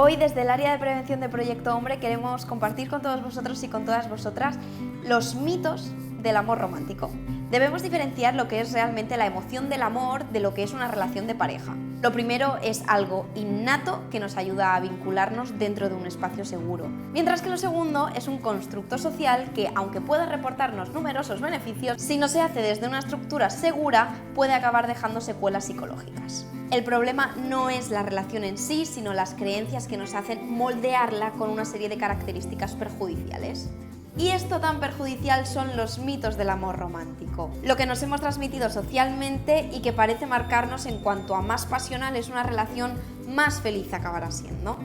Hoy desde el área de prevención de Proyecto Hombre queremos compartir con todos vosotros y con todas vosotras los mitos del amor romántico. Debemos diferenciar lo que es realmente la emoción del amor de lo que es una relación de pareja. Lo primero es algo innato que nos ayuda a vincularnos dentro de un espacio seguro, mientras que lo segundo es un constructo social que, aunque pueda reportarnos numerosos beneficios, si no se hace desde una estructura segura, puede acabar dejando secuelas psicológicas. El problema no es la relación en sí, sino las creencias que nos hacen moldearla con una serie de características perjudiciales. Y esto tan perjudicial son los mitos del amor romántico, lo que nos hemos transmitido socialmente y que parece marcarnos en cuanto a más pasional es una relación, más feliz acabará siendo.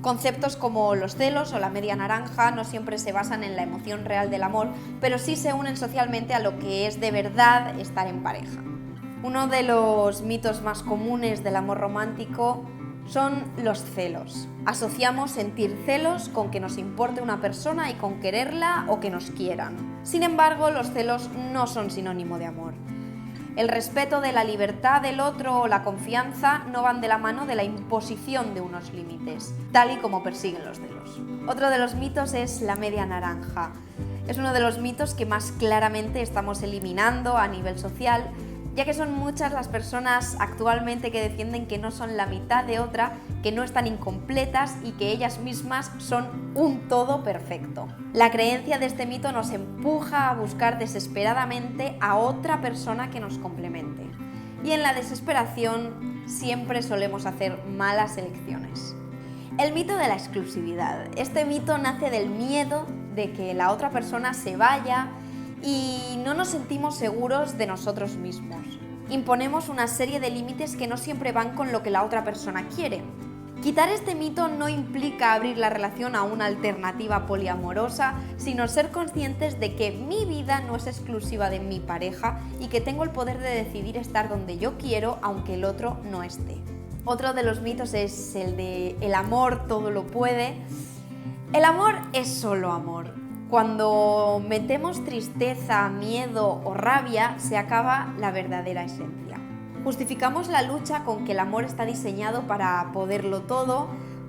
Conceptos como los celos o la media naranja no siempre se basan en la emoción real del amor, pero sí se unen socialmente a lo que es de verdad estar en pareja. Uno de los mitos más comunes del amor romántico son los celos. Asociamos sentir celos con que nos importe una persona y con quererla o que nos quieran. Sin embargo, los celos no son sinónimo de amor. El respeto de la libertad del otro o la confianza no van de la mano de la imposición de unos límites, tal y como persiguen los celos. Otro de los mitos es la media naranja. Es uno de los mitos que más claramente estamos eliminando a nivel social, ya que son muchas las personas actualmente que defienden que no son la mitad de otra, que no están incompletas y que ellas mismas son un todo perfecto. La creencia de este mito nos empuja a buscar desesperadamente a otra persona que nos complemente. Y en la desesperación siempre solemos hacer malas elecciones. El mito de la exclusividad. Este mito nace del miedo de que la otra persona se vaya y no nos sentimos seguros de nosotros mismos. Imponemos una serie de límites que no siempre van con lo que la otra persona quiere. Quitar este mito no implica abrir la relación a una alternativa poliamorosa, sino ser conscientes de que mi vida no es exclusiva de mi pareja y que tengo el poder de decidir estar donde yo quiero, aunque el otro no esté. Otro de los mitos es el de el amor todo lo puede. El amor es solo amor. Cuando metemos tristeza, miedo o rabia, se acaba la verdadera esencia. Justificamos la lucha con que el amor está diseñado para poderlo todo,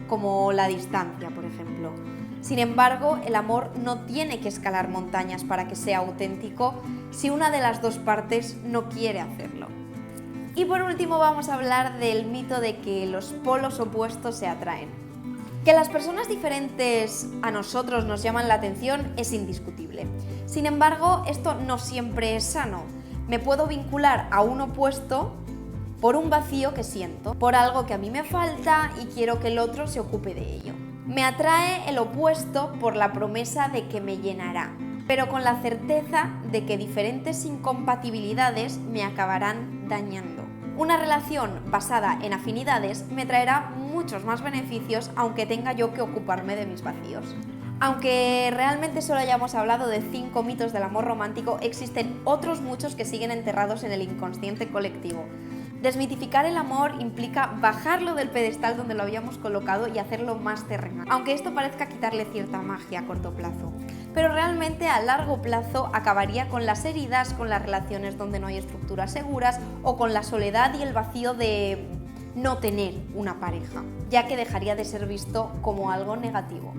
como la distancia, por ejemplo. Sin embargo, el amor no tiene que escalar montañas para que sea auténtico si una de las dos partes no quiere hacerlo. Y por último vamos a hablar del mito de que los polos opuestos se atraen. Que las personas diferentes a nosotros nos llaman la atención es indiscutible. Sin embargo, esto no siempre es sano. Me puedo vincular a un opuesto por un vacío que siento, por algo que a mí me falta y quiero que el otro se ocupe de ello. Me atrae el opuesto por la promesa de que me llenará, pero con la certeza de que diferentes incompatibilidades me acabarán dañando. Una relación basada en afinidades me traerá muchos más beneficios aunque tenga yo que ocuparme de mis vacíos. Aunque realmente solo hayamos hablado de 5 mitos del amor romántico, existen otros muchos que siguen enterrados en el inconsciente colectivo. Desmitificar el amor implica bajarlo del pedestal donde lo habíamos colocado y hacerlo más terrenal, aunque esto parezca quitarle cierta magia a corto plazo. Pero realmente a largo plazo acabaría con las heridas, con las relaciones donde no hay estructuras seguras o con la soledad y el vacío de no tener una pareja, ya que dejaría de ser visto como algo negativo.